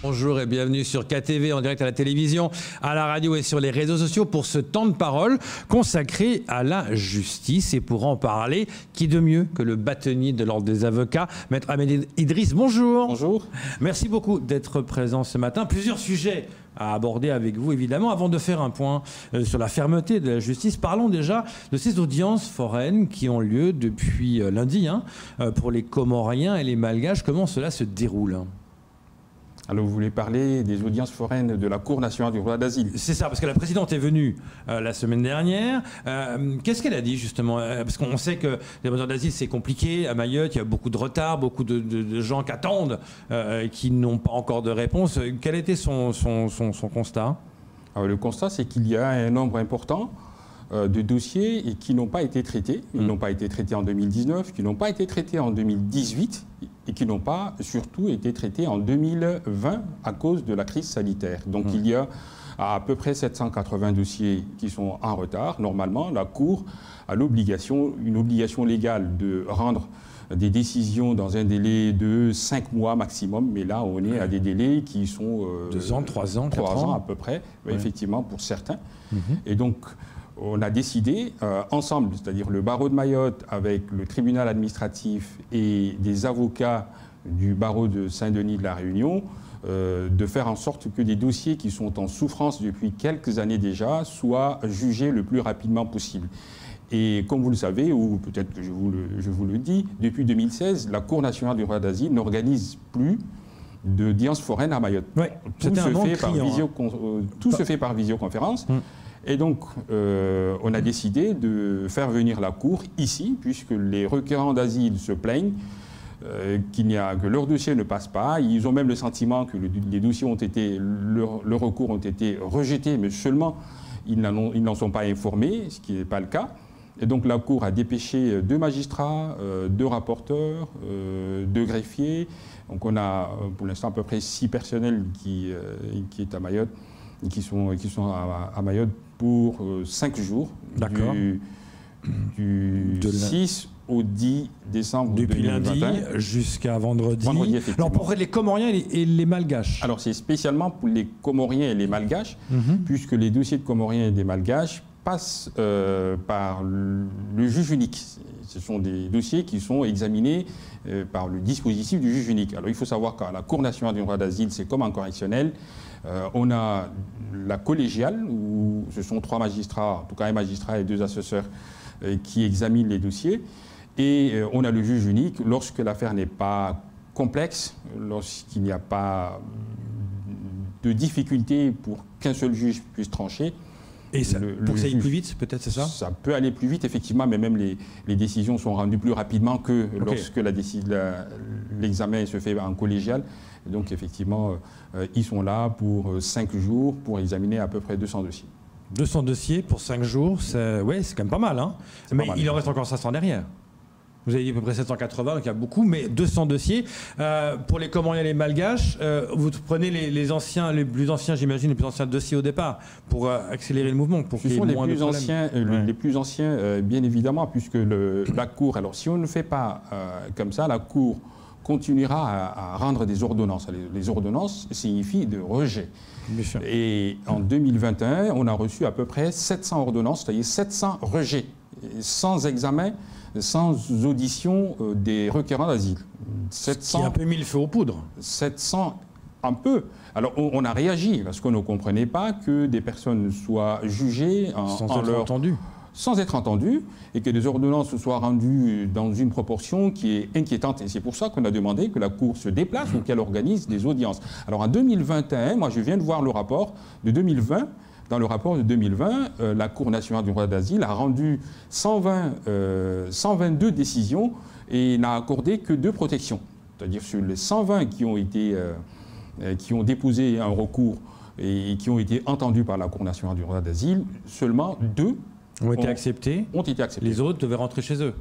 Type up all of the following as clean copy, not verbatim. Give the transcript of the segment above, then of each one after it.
Bonjour et bienvenue sur KTV en direct à la télévision, à la radio et sur les réseaux sociaux pour ce temps de parole consacré à la justice. Et pour en parler, qui de mieux que le bâtonnier de l'Ordre des avocats, Maître Ahmed Idriss. Bonjour. Bonjour. Merci beaucoup d'être présent ce matin. Plusieurs sujets à aborder avec vous, évidemment. Avant de faire un point sur la fermeté de la justice, parlons déjà de ces audiences foraines qui ont lieu depuis lundi pour les Comoriens et les Malgaches. Comment cela se déroule ? Alors, vous voulez parler des audiences foraines de la Cour nationale du droit d'asile? C'est ça, parce que la présidente est venue la semaine dernière. Qu'est-ce qu'elle a dit, justement? Parce qu'on sait que les demandeurs d'asile, c'est compliqué. À Mayotte, il y a beaucoup de retard, beaucoup de gens qui attendent, qui n'ont pas encore de réponse. Quel était son constat? Alors, le constat, c'est qu'il y a un nombre important de dossiers qui n'ont pas été traités. Ils n'ont pas été traités en 2019, qui n'ont pas été traités en 2018 et qui n'ont pas surtout été traités en 2020 à cause de la crise sanitaire. Donc il y a à peu près 780 dossiers qui sont en retard. Normalement, la Cour a une obligation légale de rendre des décisions dans un délai de 5 mois maximum, mais là on est à des délais qui sont 2 ans, 3 ans, 4 ans ans à peu près, effectivement pour certains. Et donc on a décidé ensemble, c'est-à-dire le barreau de Mayotte avec le tribunal administratif et des avocats du barreau de Saint-Denis de la Réunion, de faire en sorte que des dossiers qui sont en souffrance depuis quelques années déjà soient jugés le plus rapidement possible. Et comme vous le savez, ou peut-être que je vous le dis, depuis 2016, la Cour nationale du droit d'asile n'organise plus d'audience foraine à Mayotte. Ouais, tout se fait par visioconférence. Et donc, on a décidé de faire venir la Cour ici, puisque les requérants d'asile se plaignent que leurs dossiers ne passent pas. Ils ont même le sentiment que les dossiers leurs recours ont été rejetés, mais seulement ils n'en sont pas informés, ce qui n'est pas le cas. Et donc, la Cour a dépêché 2 magistrats, 2 rapporteurs, 2 greffiers. Donc, on a pour l'instant à peu près 6 personnels qui est à Mayotte, qui sont à Mayotte pour 5 jours, du 6 au 10 décembre depuis 2021. Lundi jusqu'à vendredi. Alors pour les Comoriens et les Malgaches. Alors c'est spécialement pour les Comoriens et les Malgaches, puisque les dossiers de Comoriens et des Malgaches passent par le juge unique. Ce sont des dossiers qui sont examinés par le dispositif du juge unique. Alors il faut savoir qu'à la Cour nationale du droit d'asile, c'est comme en correctionnel. On a la collégiale, où ce sont 3 magistrats, en tout cas un magistrat et 2 assesseurs, qui examinent les dossiers. Et on a le juge unique lorsque l'affaire n'est pas complexe, lorsqu'il n'y a pas de difficulté pour qu'un seul juge puisse trancher. Et pour que ça aille plus vite, peut-être, c'est ça? Ça peut aller plus vite, effectivement, mais même les décisions sont rendues plus rapidement que lorsque l'examen se fait en collégial. Et donc, effectivement, ils sont là pour 5 jours pour examiner à peu près 200 dossiers. 200 dossiers pour 5 jours, c'est quand même pas mal. Mais il en reste encore 500 derrière. Vous avez dit à peu près 780, donc il y a beaucoup, mais 200 dossiers. Pour les Comoriens et les Malgaches, vous prenez les plus anciens, j'imagine, les plus anciens dossiers au départ, pour accélérer le mouvement, pour qu'il y ait moins de problèmes. Les plus anciens, bien évidemment, puisque la Cour, alors si on ne fait pas comme ça, la Cour continuera à rendre des ordonnances. Les ordonnances signifient de rejet. Et en 2021, on a reçu à peu près 700 ordonnances, c'est-à-dire 700 rejets, sans examen, sans audition des requérants d'asile. 700, qui a un peu mis le feu aux poudres. 700, un peu. Alors on a réagi, parce qu'on ne comprenait pas que des personnes soient jugées sans être entendues, et que des ordonnances soient rendues dans une proportion qui est inquiétante. Et c'est pour ça qu'on a demandé que la Cour se déplace ou qu'elle organise des audiences. Alors en 2021, moi je viens de voir le rapport de 2020. Dans le rapport de 2020, la Cour nationale du droit d'asile a rendu 122 décisions et n'a accordé que 2 protections. C'est-à-dire sur les 120 qui ont déposé un recours et qui ont été entendus par la Cour nationale du droit d'asile, seulement 2 ont été acceptés. Les autres devaient rentrer chez eux.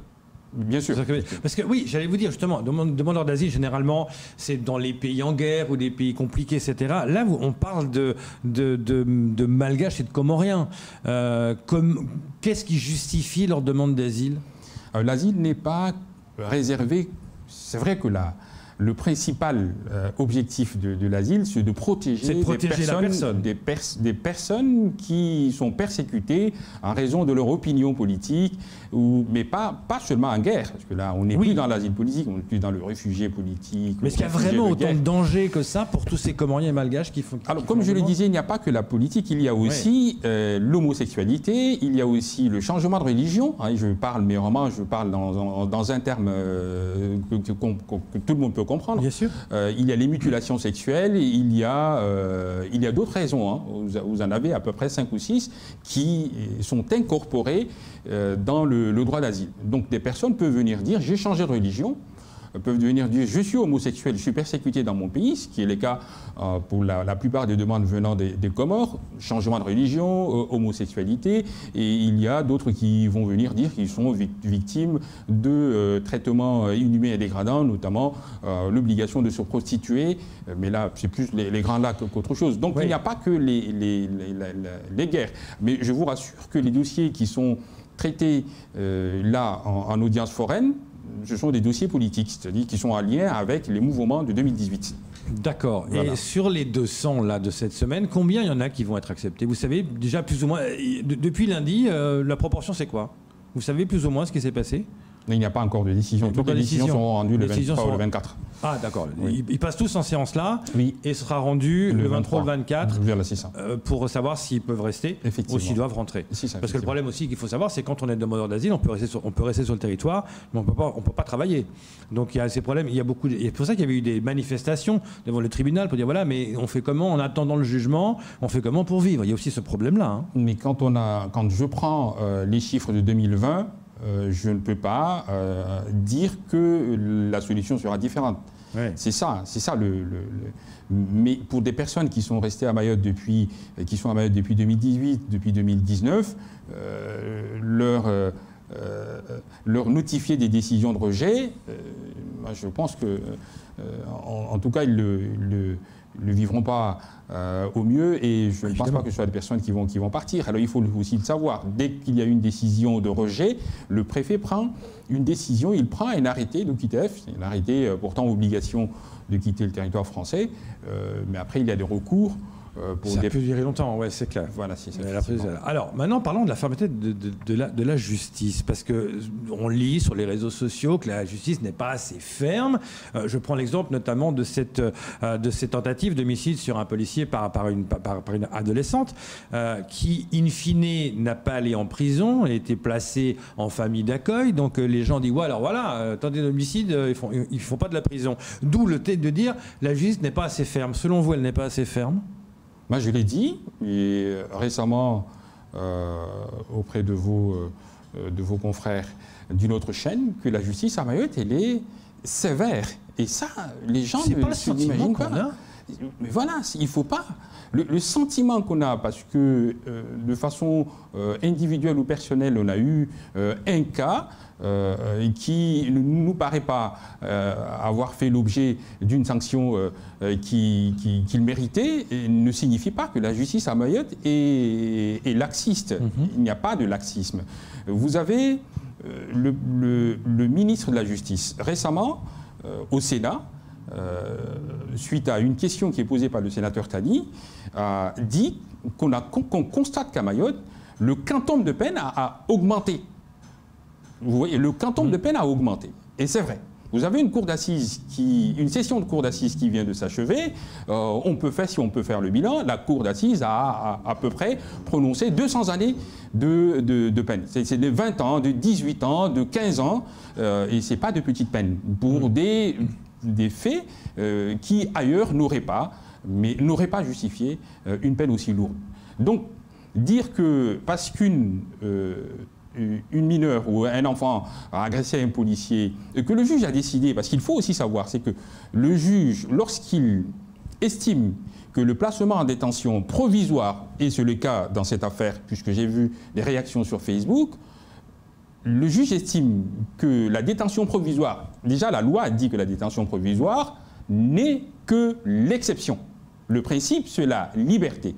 Bien sûr. Parce que oui, j'allais vous dire justement, demandeurs d'asile, généralement, c'est dans les pays en guerre ou des pays compliqués, etc. Là, on parle de Malgaches et de Comoriens. Qu'est-ce qui justifie leur demande d'asile? L'asile n'est pas réservé. C'est vrai que le principal objectif de l'asile, c'est de protéger, des personnes qui sont persécutées en raison de leur opinion politique, mais pas seulement en guerre, parce que là, on n'est plus dans l'asile politique, on n'est plus dans le réfugié politique. Mais est-ce qu'il y a vraiment autant de danger que ça pour tous ces Comoriens et Malgaches qui font... Alors, comme je le disais, il n'y a pas que la politique, il y a aussi l'homosexualité, il y a aussi le changement de religion. Je parle, mais vraiment, je parle dans un terme que tout le monde peut comprendre. Bien sûr. Il y a les mutilations sexuelles, il y a d'autres raisons. Vous en avez à peu près 5 ou 6 qui sont incorporées dans le droit d'asile. Donc des personnes peuvent venir dire « j'ai changé de religion », peuvent venir dire « je suis homosexuel, je suis persécuté dans mon pays », ce qui est le cas pour la plupart des demandes venant des Comores, changement de religion, homosexualité, et il y a d'autres qui vont venir dire qu'ils sont victimes de traitements inhumains et dégradants, notamment l'obligation de se prostituer, mais là c'est plus les Grands Lacs qu'autre chose. Donc il n'y a pas que les guerres, mais je vous rassure que les dossiers qui sont traités là en audience foraine, ce sont des dossiers politiques, c'est-à-dire qui sont en lien avec les mouvements de 2018. D'accord. Voilà. Et sur les 200 là, de cette semaine, combien il y en a qui vont être acceptés? Vous savez déjà plus ou moins, depuis lundi, la proportion c'est quoi? Vous savez plus ou moins ce qui s'est passé? Il n'y a pas encore de décision. Toutes les décisions seront rendues le 23 ou le 24. Ah d'accord. Oui. Ils passent tous en séance là et sera rendu le 23 ou le 24 pour savoir s'ils peuvent rester ou s'ils doivent rentrer. Parce que le problème aussi qu'il faut savoir, c'est quand on est demandeur d'asile, on peut rester sur le territoire, mais on peut pas travailler. Donc il y a ces problèmes. Il y a beaucoup. Et c'est pour ça qu'il y avait eu des manifestations devant le tribunal pour dire voilà, mais on fait comment en attendant le jugement? On fait comment pour vivre? Il y a aussi ce problème-là. Mais quand je prends les chiffres de 2020. Je ne peux pas dire que la solution sera différente. Ouais. C'est ça mais pour des personnes qui sont restées à Mayotte depuis 2018, depuis 2019, leur notifier des décisions de rejet, je pense que, en tout cas, ils ne vivront pas au mieux, et je ne pense pas que ce soit des personnes qui vont partir. Alors il faut aussi le savoir. Dès qu'il y a une décision de rejet, le préfet prend une décision, il prend un arrêté de QTF, un arrêté portant obligation de quitter le territoire français, mais après il y a des recours. Ça peut durer longtemps, ouais, c'est clair. Voilà, c'est ça. Alors, maintenant, parlons de la fermeté de la justice, parce qu'on lit sur les réseaux sociaux que la justice n'est pas assez ferme. Je prends l'exemple notamment de cette tentative d'homicide sur un policier par une adolescente qui, in fine, n'a pas allé en prison, a été placée en famille d'accueil. Donc, les gens disent, ouais, alors voilà, tentative d'homicide, ils font pas de la prison. D'où le fait de dire, la justice n'est pas assez ferme. Selon vous, elle n'est pas assez ferme? Moi, je l'ai dit, et récemment, auprès de vos confrères d'une autre chaîne, que la justice à Mayotte, elle est sévère. Et ça, les gens ne s'imaginent pas. Mais voilà, il ne faut pas. Le sentiment qu'on a, parce que de façon individuelle ou personnelle, on a eu un cas qui ne nous paraît pas avoir fait l'objet d'une sanction qu'il méritait, ne signifie pas que la justice à Mayotte est laxiste. Il n'y a pas de laxisme. Vous avez le ministre de la Justice récemment au Sénat, suite à une question qui est posée par le sénateur Tani, dit qu'on constate qu'à Mayotte, le quantum de peine a augmenté. Vous voyez, le quantum de peine a augmenté. Et c'est vrai. Vous avez une session de cour d'assises qui vient de s'achever. Si on peut faire le bilan, la cour d'assises a à peu près prononcé 200 années de peine. C'est de 20 ans, de 18 ans, de 15 ans, et ce n'est pas de petites peines. Pour des faits qui, ailleurs, n'auraient pas justifié une peine aussi lourde. Donc, dire que parce qu'une mineure ou un enfant a agressé un policier, et que le juge a décidé, parce qu'il faut aussi savoir, c'est que le juge, lorsqu'il estime que le placement en détention provisoire, et c'est le cas dans cette affaire, puisque j'ai vu les réactions sur Facebook, le juge estime que la détention provisoire, déjà la loi dit que la détention provisoire n'est que l'exception. Le principe, c'est la liberté.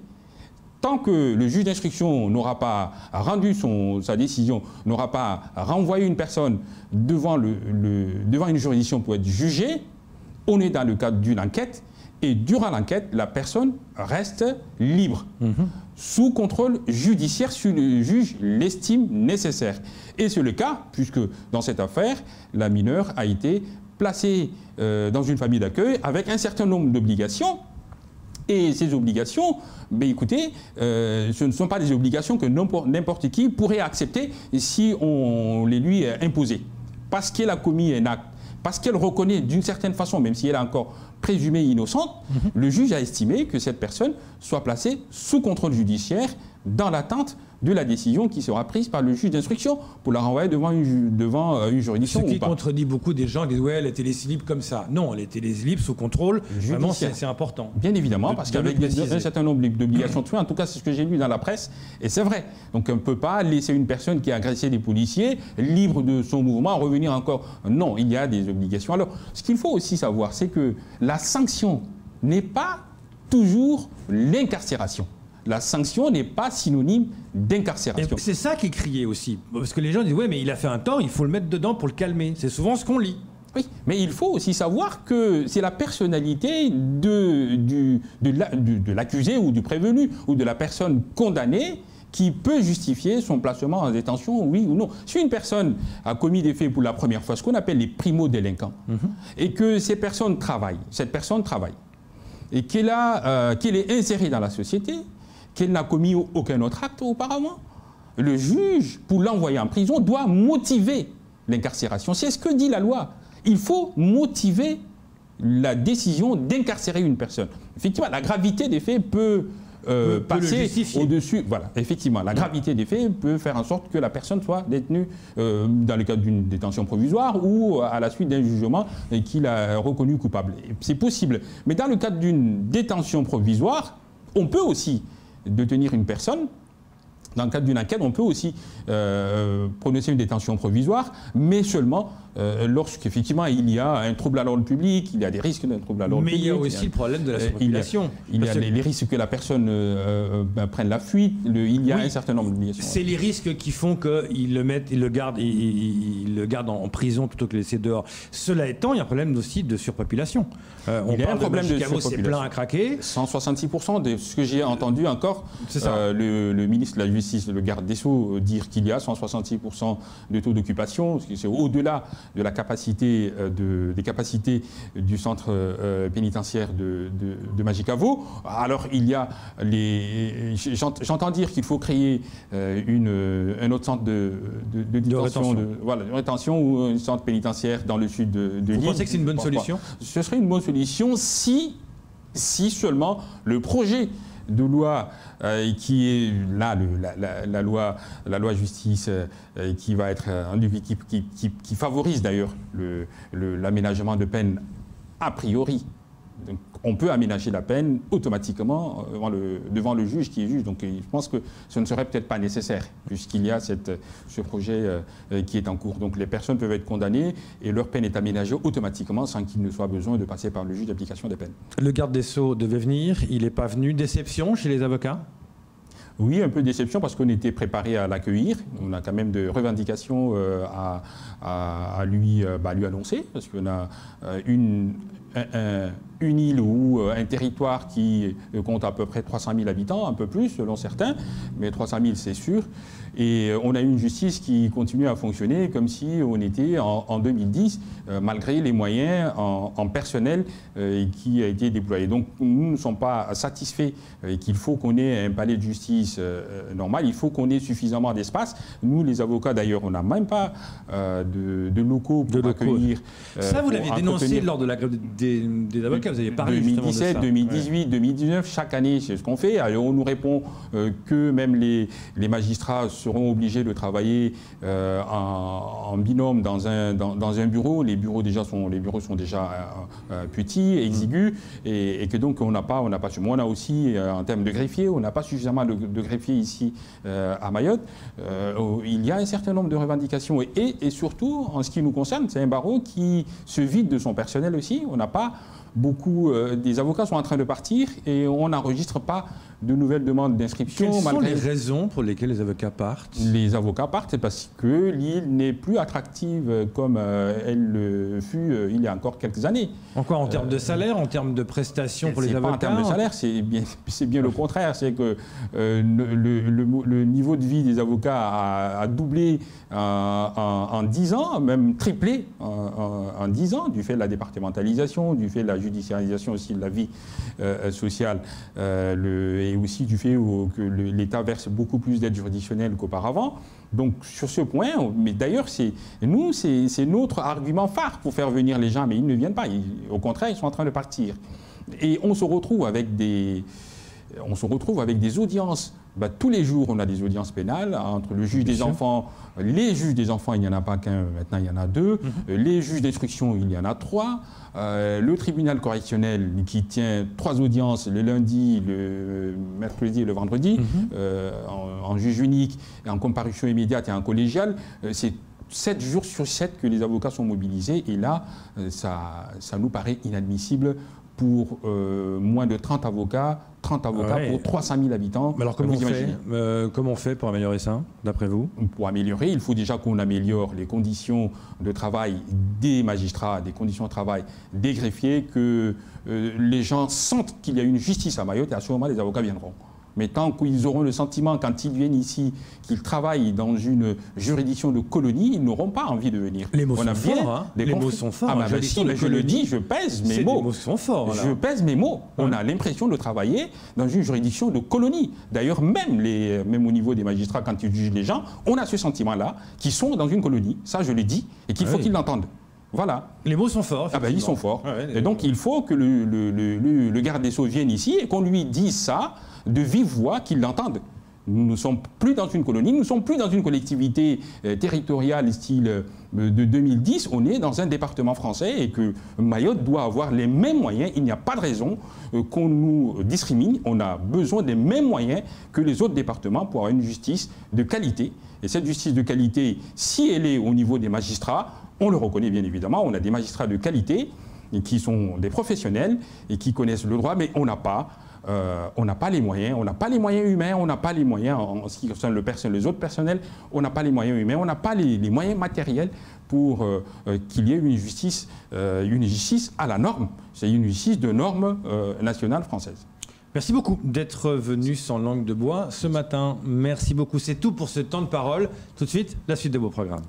Tant que le juge d'instruction n'aura pas rendu sa décision, n'aura pas renvoyé une personne devant une juridiction pour être jugée, On est dans le cadre d'une enquête et durant l'enquête, la personne reste libre, sous contrôle judiciaire si le juge l'estime nécessaire. Et c'est le cas, puisque dans cette affaire, la mineure a été placée dans une famille d'accueil avec un certain nombre d'obligations. Et ces obligations, ben écoutez, ce ne sont pas des obligations que n'importe qui pourrait accepter si on les lui imposait. Parce qu'elle a commis un acte, parce qu'elle reconnaît d'une certaine façon, même si elle est encore présumée innocente, le juge a estimé que cette personne soit placée sous contrôle judiciaire dans l'attente de la décision qui sera prise par le juge d'instruction pour la renvoyer devant une juridiction. Ce qui contredit beaucoup des gens qui disent « ouais, elle était laissée libre comme ça ». Non, elle était laissée libre sous contrôle. Vraiment, c'est important. Bien évidemment, parce qu'avec un certain nombre d'obligations de soins, en tout cas c'est ce que j'ai lu dans la presse, et c'est vrai. Donc on ne peut pas laisser une personne qui a agressé des policiers libre de son mouvement revenir encore. Non, il y a des obligations. Alors, ce qu'il faut aussi savoir, c'est que la sanction n'est pas toujours l'incarcération. La sanction n'est pas synonyme d'incarcération. C'est ça qui est crié aussi. Parce que les gens disent « ouais, mais il a fait un tort, il faut le mettre dedans pour le calmer ». C'est souvent ce qu'on lit. Oui, mais il faut aussi savoir que c'est la personnalité de l'accusé ou du prévenu ou de la personne condamnée qui peut justifier son placement en détention, oui ou non. Si une personne a commis des faits pour la première fois, ce qu'on appelle les primo-délinquants, et que cette personne travaille, et qu'elle est insérée dans la société, qu'elle n'a commis aucun autre acte auparavant, le juge, pour l'envoyer en prison, doit motiver l'incarcération. C'est ce que dit la loi. Il faut motiver la décision d'incarcérer une personne. Effectivement, la gravité des faits peut passer au-dessus. Voilà, effectivement, la gravité des faits peut faire en sorte que la personne soit détenue dans le cadre d'une détention provisoire ou à la suite d'un jugement qu'il a reconnu coupable. C'est possible. Mais dans le cadre d'une détention provisoire, on peut aussi détenir une personne. Dans le cadre d'une enquête, on peut aussi prononcer une détention provisoire, mais seulement lorsqu'effectivement il y a un trouble à l'ordre public, il y a des risques d'un trouble à l'ordre public. Mais il y a aussi le problème de la surpopulation. Il y a les risques que la personne prenne la fuite, il y a un certain nombre d'obligations. C'est les risques qui font qu'il le garde en prison plutôt que le laisser dehors. Cela étant, il y a un problème aussi de surpopulation. Il y a un problème de surpopulation. C'est plein à craquer. 166% de ce que j'ai entendu encore, le ministre de la Justice, le garde des Sceaux, dire qu'il y a 166% de taux d'occupation, c'est au-delà de la capacité, des capacités du centre pénitentiaire de Majicavo. Alors il y a j'entends dire qu'il faut créer un autre centre de rétention ou un centre pénitentiaire dans le sud de l'île. Vous pensez que c'est une bonne solution? Ce serait une bonne solution si seulement le projet de loi qui est là, la loi justice qui va être qui favorise d'ailleurs l'aménagement de peine a priori. Donc, on peut aménager la peine automatiquement devant le juge qui est juge. Donc je pense que ce ne serait peut-être pas nécessaire puisqu'il y a ce projet qui est en cours. Donc les personnes peuvent être condamnées et leur peine est aménagée automatiquement sans qu'il ne soit besoin de passer par le juge d'application des peines. Le garde des Sceaux devait venir, il n'est pas venu. Déception chez les avocats? Oui, un peu de déception parce qu'on était préparé à l'accueillir. On a quand même de revendications à lui annoncer parce qu'on a une île ou un territoire qui compte à peu près 300 000 habitants, un peu plus selon certains, mais 300 000 c'est sûr. Et on a une justice qui continue à fonctionner comme si on était en 2010, malgré les moyens en personnel qui a été déployé. Donc nous ne sommes pas satisfaits qu'il faut qu'on ait un palais de justice normal, il faut qu'on ait suffisamment d'espace. Nous, les avocats d'ailleurs, on n'a même pas de locaux pour accueillir. Ça, vous l'avez dénoncé lors de la grève des avocats, vous avez parlé 2017, justement de ça. 2018, 2019, chaque année, c'est ce qu'on fait. Alors, on nous répond que même les magistrats seront obligés de travailler en binôme dans un bureau. Les bureaux sont déjà petits, exigus, et que donc on n'a pas. On a aussi, en termes de greffiers, on n'a pas suffisamment de greffiers ici à Mayotte. Il y a un certain nombre de revendications et surtout, en ce qui nous concerne, c'est un barreau qui se vide de son personnel aussi. On n'a pas beaucoup des avocats sont en train de partir et on n'enregistre pas de nouvelles demandes d'inscription. Quelles sont les raisons pour lesquelles les avocats partent? Les avocats partent, c'est parce que l'île n'est plus attractive comme elle le fut il y a encore quelques années. Encore en termes de salaire, en termes de prestations pour les avocats? Pas en termes de salaire, c'est bien le contraire. C'est que le niveau de vie des avocats a doublé en 10 ans, même triplé en 10 ans, du fait de la départementalisation, du fait de la judiciarisation aussi de la vie sociale, et aussi du fait que l'État verse beaucoup plus d'aides juridictionnelles qu'auparavant. Donc sur ce point, mais d'ailleurs c'est notre argument phare pour faire venir les gens, mais ils ne viennent pas, au contraire ils sont en train de partir. Et on se retrouve avec des audiences. Tous les jours, on a des audiences pénales entre le juge des enfants, les juges des enfants, il n'y en a pas qu'un, maintenant il y en a 2, les juges d'instruction, il y en a 3, le tribunal correctionnel qui tient 3 audiences, le lundi, le mercredi et le vendredi, en juge unique, et en comparution immédiate et en collégial, c'est 7 jours sur 7 que les avocats sont mobilisés, et là, ça nous paraît inadmissible pour moins de 30 avocats pour 300 000 habitants. Mais alors comment on fait pour améliorer ça, d'après vous? Pour améliorer, il faut déjà qu'on améliore les conditions de travail des magistrats, des conditions de travail des greffiers, que les gens sentent qu'il y a une justice à Mayotte, et à ce moment, les avocats viendront. Mais tant qu'ils auront le sentiment, quand ils viennent ici, qu'ils travaillent dans une juridiction de colonie, ils n'auront pas envie de venir. Les mots sont forts, hein. Les mots sont forts. Ah, je le dis, je pèse mes mots. Les mots sont forts. Je pèse mes mots. On a l'impression de travailler dans une juridiction de colonie. D'ailleurs, même au niveau des magistrats, quand ils jugent les gens, on a ce sentiment-là, qu'ils sont dans une colonie. Ça, je le dis, et qu'il faut qu'ils l'entendent. Voilà. Les mots sont forts. Ils sont forts. Et donc, il faut que le garde des Sceaux vienne ici et qu'on lui dise ça de vive voix, qu'ils l'entendent. Nous ne sommes plus dans une colonie, nous ne sommes plus dans une collectivité territoriale style de 2010, on est dans un département français et que Mayotte doit avoir les mêmes moyens. Il n'y a pas de raison qu'on nous discrimine. On a besoin des mêmes moyens que les autres départements pour avoir une justice de qualité. Et cette justice de qualité, si elle est au niveau des magistrats, on le reconnaît bien évidemment, on a des magistrats de qualité et qui sont des professionnels et qui connaissent le droit, mais on n'a pas les moyens, on n'a pas les moyens humains, on n'a pas les moyens en ce qui concerne les autres personnels, on n'a pas les moyens humains, on n'a pas les moyens matériels pour qu'il y ait une justice à la norme. C'est une justice de norme nationale française. Merci beaucoup d'être venu sans langue de bois ce matin. Merci beaucoup. C'est tout pour ce temps de parole. Tout de suite, la suite de vos programmes.